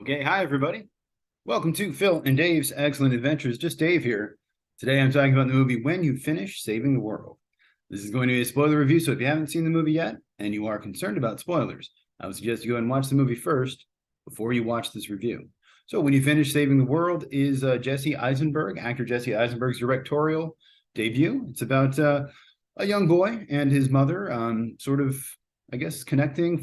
Okay, hi everybody. Welcome to Phil and Dave's Excellent Adventures. Just Dave here. Today I'm talking about the movie When You Finish Saving the World. This is going to be a spoiler review, so if you haven't seen the movie yet and you are concerned about spoilers, I would suggest you go and watch the movie first before you watch this review. So When You Finish Saving the World is Jesse Eisenberg, actor Jesse Eisenberg's directorial debut. It's about a young boy and his mother sort of, I guess, connecting,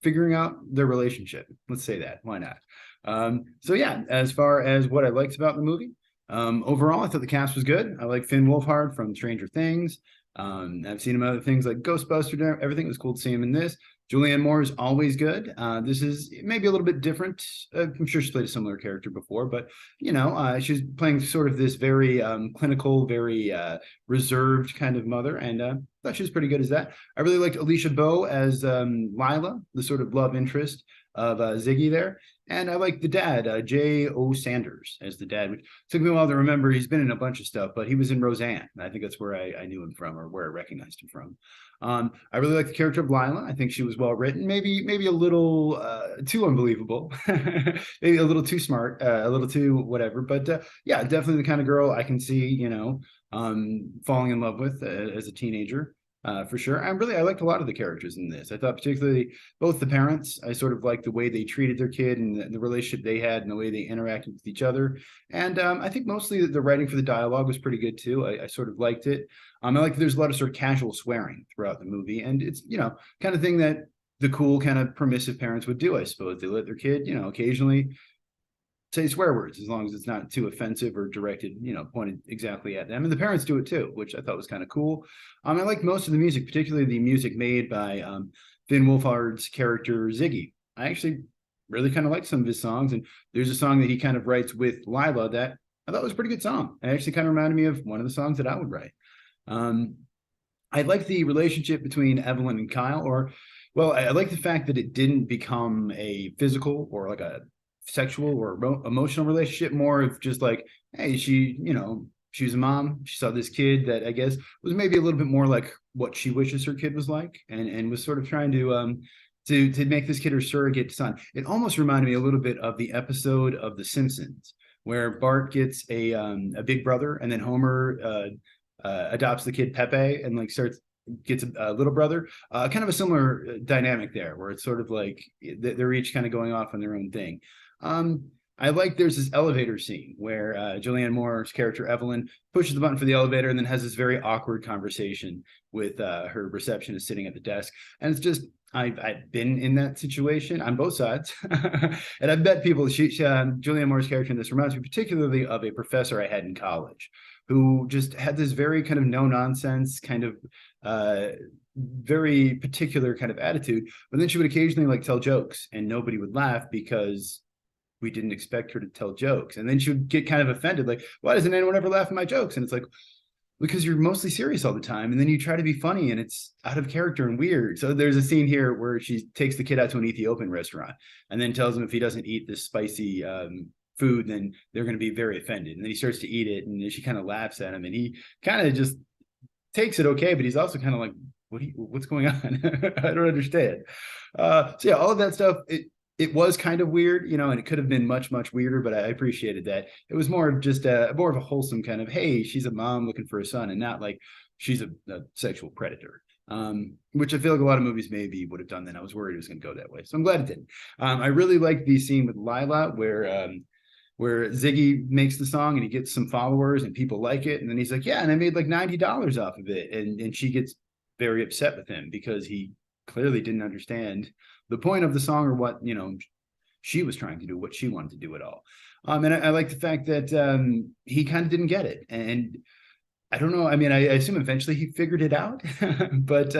figuring out their relationship. Let's say that. Why not? So yeah, as far as what I liked about the movie, overall, I thought the cast was good. I like Finn Wolfhard from Stranger Things. I've seen him in other things like Ghostbusters. Everything was cool to see him in this. Julianne Moore is always good. This is maybe a little bit different. I'm sure she's played a similar character before, but she's playing sort of this very clinical, very reserved kind of mother, and thought she was pretty good as that. I really liked Alicia Bowe as Lila, the sort of love interest of Ziggy there. And I like the dad, J.O. Sanders, as the dad, which took me a while to remember. He's been in a bunch of stuff, but he was in Roseanne. I think that's where I knew him from, or where I recognized him from. I really like the character of Lila. I think she was well written, maybe a little too unbelievable, maybe a little too smart, a little too whatever. But yeah, definitely the kind of girl I can see, falling in love with as a teenager. For sure. I liked a lot of the characters in this. I thought particularly both the parents, I sort of liked the way they treated their kid and the relationship they had and the way they interacted with each other. And I think mostly the writing for the dialogue was pretty good too. I sort of liked it. I like that there's a lot of sort of casual swearing throughout the movie. And it's, kind of thing that the cool kind of permissive parents would do, I suppose. They let their kid, occasionally say swear words as long as it's not too offensive or directed, pointed exactly at them. And the parents do it too, which I thought was kind of cool. I liked most of the music, particularly the music made by Finn Wolfhard's character Ziggy. I actually really kind of liked some of his songs, and there's a song that he kind of writes with Lila that I thought was a pretty good song. It actually kind of reminded me of one of the songs that I would write. I like the relationship between Evelyn and Kyle, I like the fact that it didn't become a physical or like a sexual or emotional relationship, more of just like, hey, she was a mom, she saw this kid that I guess was maybe a little bit more like what she wishes her kid was like, and was sort of trying to make this kid her surrogate son. It almost reminded me a little bit of the episode of The Simpsons where Bart gets a big brother, and then Homer adopts the kid Pepe and like gets a little brother. Kind of a similar dynamic there, where it's sort of like they're each kind of going off on their own thing. I like there's this elevator scene where Julianne Moore's character Evelyn pushes the button for the elevator and then has this very awkward conversation with her receptionist sitting at the desk. And it's just, I've been in that situation on both sides. And I bet people, Julianne Moore's character in this reminds me particularly of a professor I had in college who just had this very kind of no nonsense kind of very particular kind of attitude. But then she would occasionally like tell jokes and nobody would laugh because we didn't expect her to tell jokes. And then she would get kind of offended, like, why doesn't anyone ever laugh at my jokes? And it's like, because you're mostly serious all the time. And then you try to be funny and it's out of character and weird. So there's a scene here where she takes the kid out to an Ethiopian restaurant and then tells him if he doesn't eat this spicy food, then they're going to be very offended. And then he starts to eat it and she kind of laughs at him and he kind of just takes it okay, but he's also kind of like, what's going on? I don't understand. So yeah, all of that stuff, it was kind of weird, and it could have been much, much weirder, but I appreciated that. It was more of just more of a wholesome kind of, hey, she's a mom looking for a son, and not like she's a sexual predator, which I feel like a lot of movies maybe would have done then. I was worried it was going to go that way. So I'm glad it didn't. I really like the scene with Lila where Ziggy makes the song and he gets some followers and people like it. And then he's like, yeah, and I made like $90 off of it. And she gets very upset with him because he clearly didn't understand the point of the song or what she was trying to do, what she wanted to do at all. And I like the fact that he kind of didn't get it, and I don't know. I mean, I assume eventually he figured it out, but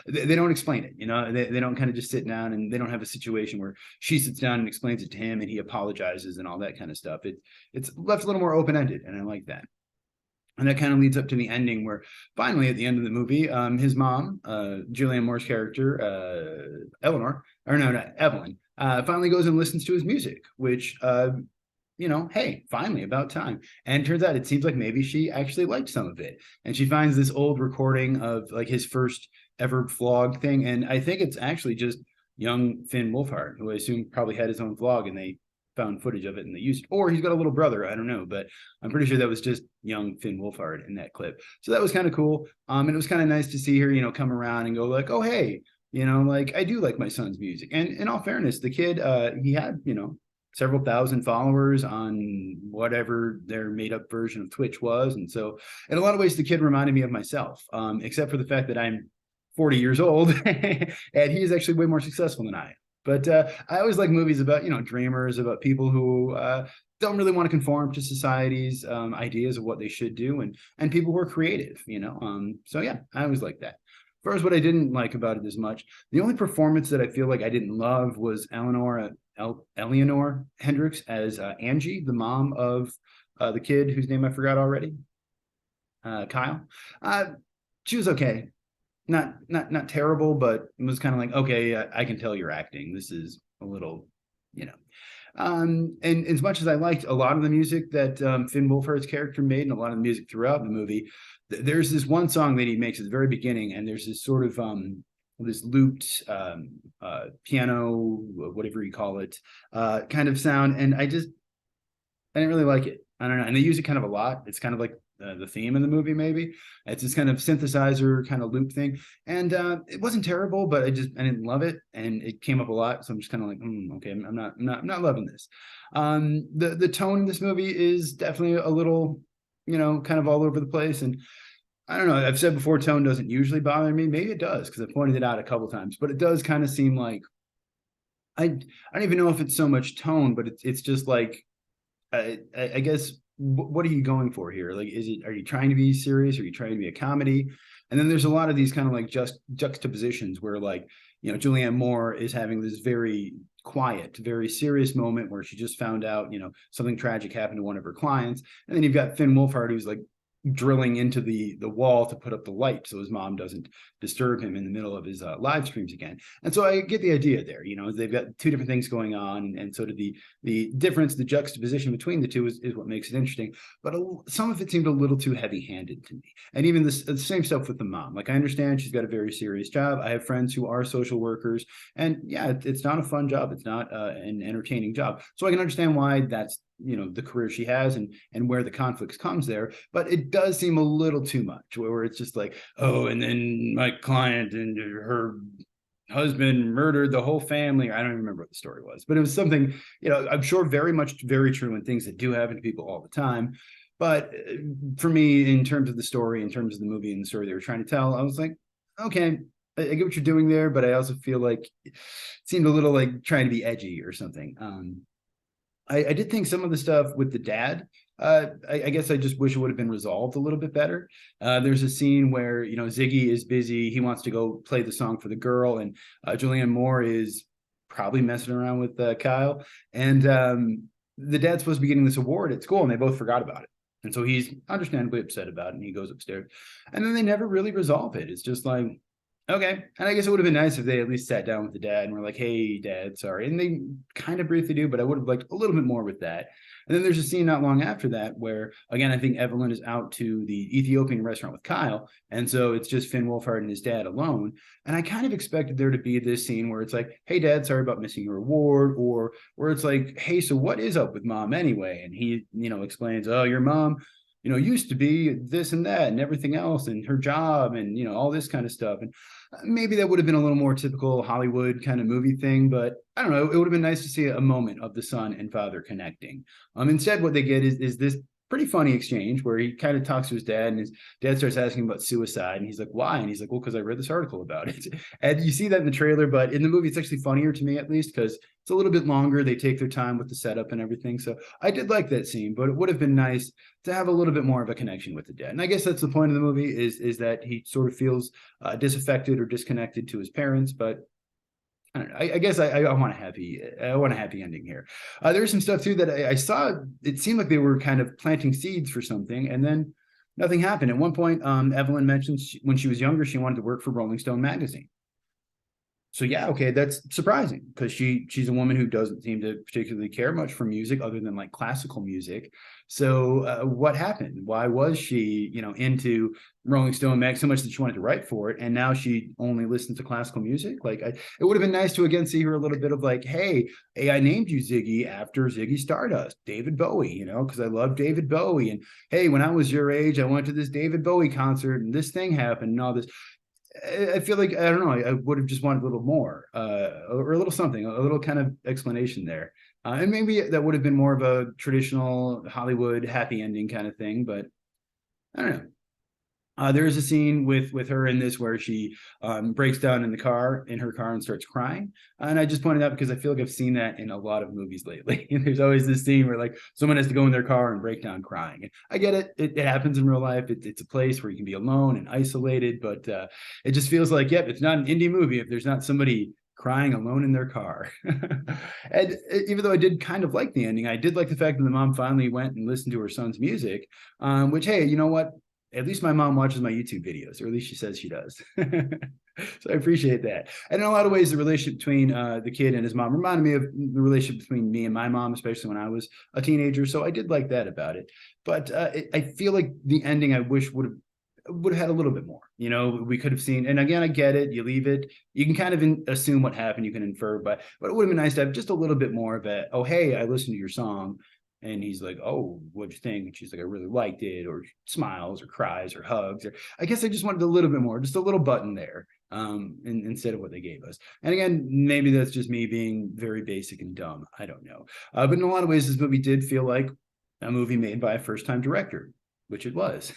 they don't explain it. They don't kind of just sit down, and they don't have a situation where she sits down and explains it to him, and he apologizes and all that kind of stuff. It's left a little more open ended, and I like that. And that kind of leads up to the ending where finally at the end of the movie, his mom, Julianne Moore's character, Evelyn, finally goes and listens to his music, which, hey, finally about time. And turns out it seems like maybe she actually liked some of it. And she finds this old recording of like his first ever vlog thing. And I think it's actually just young Finn Wolfhard, who I assume probably had his own vlog and they found footage of it and they used it. Or he's got a little brother, I don't know, but I'm pretty sure that was just young Finn Wolfhard in that clip. So that was kind of cool. And it was kind of nice to see her, come around and go like, oh, hey, like I do like my son's music. And in all fairness, the kid, he had, several thousand followers on whatever their made up version of Twitch was. And so in a lot of ways, the kid reminded me of myself, except for the fact that I'm 40 years old and he is actually way more successful than I am. But I always like movies about, dreamers, about people who don't really want to conform to society's ideas of what they should do, and people who are creative, So yeah, I always like that. As far as what I didn't like about it as much, the only performance that I feel like I didn't love was Eleanor Hendricks as Angie, the mom of the kid whose name I forgot already, Kyle. She was okay. Not terrible, but it was kind of like, okay, I can tell you're acting. This is a little, and as much as I liked a lot of the music that Finn Wolfhard's character made and a lot of the music throughout the movie, there's this one song that he makes at the very beginning, and there's this sort of this looped piano, whatever you call it, kind of sound, and I didn't really like it. I don't know, and they use it kind of a lot. It's kind of like the theme in the movie, maybe. It's this kind of synthesizer kind of loop thing, and it wasn't terrible, but I didn't love it, and it came up a lot. So I'm just kind of like, okay, I'm not loving this. The tone in this movie is definitely a little, kind of all over the place, and I don't know. I've said before, tone doesn't usually bother me. Maybe it does because I pointed it out a couple times, but it does kind of seem like I don't even know if it's so much tone, but it's just like I guess. What are you going for here? Like, are you trying to be serious? Are you trying to be a comedy? And then there's a lot of these kind of like just juxtapositions where like, Julianne Moore is having this very quiet, very serious moment where she just found out, something tragic happened to one of her clients. And then you've got Finn Wolfhard, who's like drilling into the wall to put up the light so his mom doesn't disturb him in the middle of his live streams again. And so I get the idea there. They've got two different things going on, and sort of the difference, the juxtaposition between the two is what makes it interesting. But some of it seemed a little too heavy-handed to me. And even the same stuff with the mom. Like, I understand she's got a very serious job. I have friends who are social workers, and yeah, it's not a fun job. It's not an entertaining job. So I can understand why that's the career she has and where the conflicts comes there, but it does seem a little too much where it's just like, oh, and then my client and her husband murdered the whole family. I don't even remember what the story was, but it was something, I'm sure very true and things that do happen to people all the time. But for me, in terms of the story, in terms of the movie and the story they were trying to tell, I was like, okay, I get what you're doing there, but I also feel like it seemed a little like trying to be edgy or something. I did think some of the stuff with the dad, I guess I just wish it would have been resolved a little bit better. There's a scene where, Ziggy is busy. He wants to go play the song for the girl. And Julianne Moore is probably messing around with Kyle. And the dad's supposed to be getting this award at school, and they both forgot about it. And so he's understandably upset about it, and he goes upstairs. And then they never really resolve it. It's just like, okay. And I guess it would have been nice if they at least sat down with the dad and were like, hey, Dad, sorry. And they kind of briefly do, but I would have liked a little bit more with that. And then there's a scene not long after that where, again, I think Evelyn is out to the Ethiopian restaurant with Kyle. And so it's just Finn Wolfhard and his dad alone. And I kind of expected there to be this scene where it's like, hey, Dad, sorry about missing your award. Or where it's like, hey, so what is up with Mom anyway? And he, explains, oh, your mom, used to be this and that and everything else and her job and, all this kind of stuff. And maybe that would have been a little more typical Hollywood kind of movie thing, but I don't know. It would have been nice to see a moment of the son and father connecting. Instead, what they get is this pretty funny exchange where he kind of talks to his dad, and his dad starts asking about suicide, and he's like, why? And he's like, well, because I read this article about it. And you see that in the trailer, but in the movie, it's actually funnier to me, at least, because it's a little bit longer. They take their time with the setup and everything. So I did like that scene, but it would have been nice to have a little bit more of a connection with the dad. And I guess that's the point of the movie is that he sort of feels disaffected or disconnected to his parents, but I don't know. I guess I want a happy ending here. There's some stuff too that I saw. It seemed like they were kind of planting seeds for something, and then nothing happened. At one point, Evelyn mentioned when she was younger, she wanted to work for Rolling Stone magazine. So yeah, okay, that's surprising because she's a woman who doesn't seem to particularly care much for music other than like classical music. So what happened? Why was she, into Rolling Stone mag so much that she wanted to write for it, and now she only listens to classical music? Like, it would have been nice to again see her a little bit of like, hey, I named you Ziggy after Ziggy Stardust, David Bowie, because I love David Bowie, and hey, when I was your age, I went to this David Bowie concert, and this thing happened, and all this. I feel like I don't know. I would have just wanted a little more, or a little something, a little kind of explanation there, and maybe that would have been more of a traditional Hollywood happy ending kind of thing. But I don't know. There is a scene with her in this where she breaks down in her car and starts crying. And I just pointed out because I feel like I've seen that in a lot of movies lately. And there's always this scene where like someone has to go in their car and break down crying. And I get it. It happens in real life. It's a place where you can be alone and isolated, but it just feels like, yep, it's not an indie movie if there's not somebody crying alone in their car. And even though I did kind of like the ending, I did like the fact that the mom finally went and listened to her son's music, which, hey, you know what? At least my mom watches my YouTube videos, or at least she says she does. So I appreciate that. And in a lot of ways, the relationship between the kid and his mom reminded me of the relationship between me and my mom, especially when I was a teenager. So I did like that about it. But I feel like the ending I wish would have had a little bit more. We could have seen, and again, I get it. You leave it, you can kind of assume what happened, you can infer, but it would have been nice to have just a little bit more of a, oh, hey, I listened to your song. And he's like, oh, what'd you think? And she's like, I really liked it, or smiles or cries or hugs. Or I guess I just wanted a little bit more, just a little button there, instead of what they gave us. And again, maybe that's just me being very basic and dumb. I don't know. But in a lot of ways, this movie did feel like a movie made by a first-time director, which it was.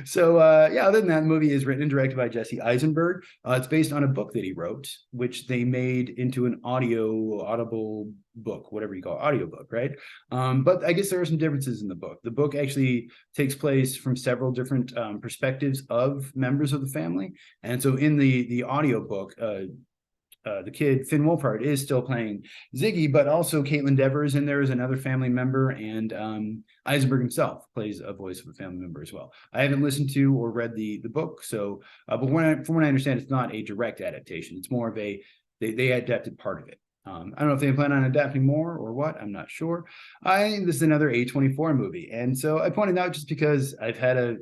So yeah, other than that, the movie is written and directed by Jesse Eisenberg. It's based on a book that he wrote, which they made into an audible book, whatever you call it, audiobook, right? But I guess there are some differences in the book. The book actually takes place from several different perspectives of members of the family. And so in the audiobook, the kid, Finn Wolfhard, is still playing Ziggy, but also Caitlin Dever is in there as another family member, and Eisenberg himself plays a voice of a family member as well. I haven't listened to or read the book, so but from what I understand, it's not a direct adaptation. It's more of they adapted part of it. I don't know if they plan on adapting more or what. I'm not sure. This is another A24 movie, and so I pointed out just because I've had a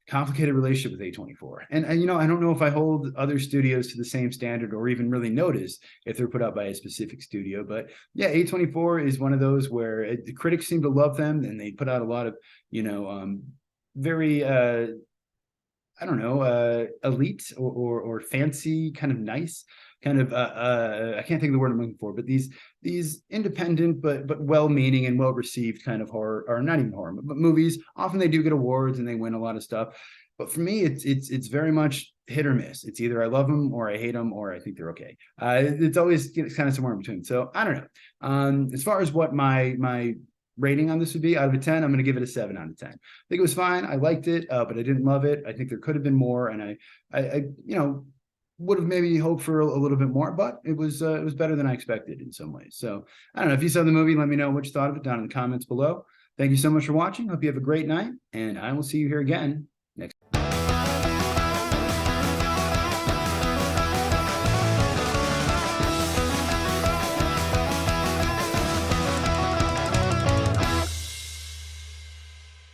complicated relationship with A24. And I don't know if I hold other studios to the same standard or even really notice if they're put out by a specific studio. But yeah, A24 is one of those where the critics seem to love them, and they put out a lot of, very, I don't know, elite or fancy, kind of nice, kind of I can't think of the word I'm looking for, but these independent but well-meaning and well-received kind of horror, or not even horror, but movies. Often they do get awards and they win a lot of stuff. But for me, it's very much hit or miss. It's either I love them or I hate them or I think they're okay. It's always kind of somewhere in between. So I don't know. As far as what my rating on this would be out of a 10, I'm going to give it a 7 out of 10. I think it was fine. I liked it, but I didn't love it. I think there could have been more, and I would have maybe hoped for a little bit more, but it was better than I expected in some ways. So I don't know, if you saw the movie, let me know what you thought of it down in the comments below. Thank you so much for watching. Hope you have a great night, and I will see you here again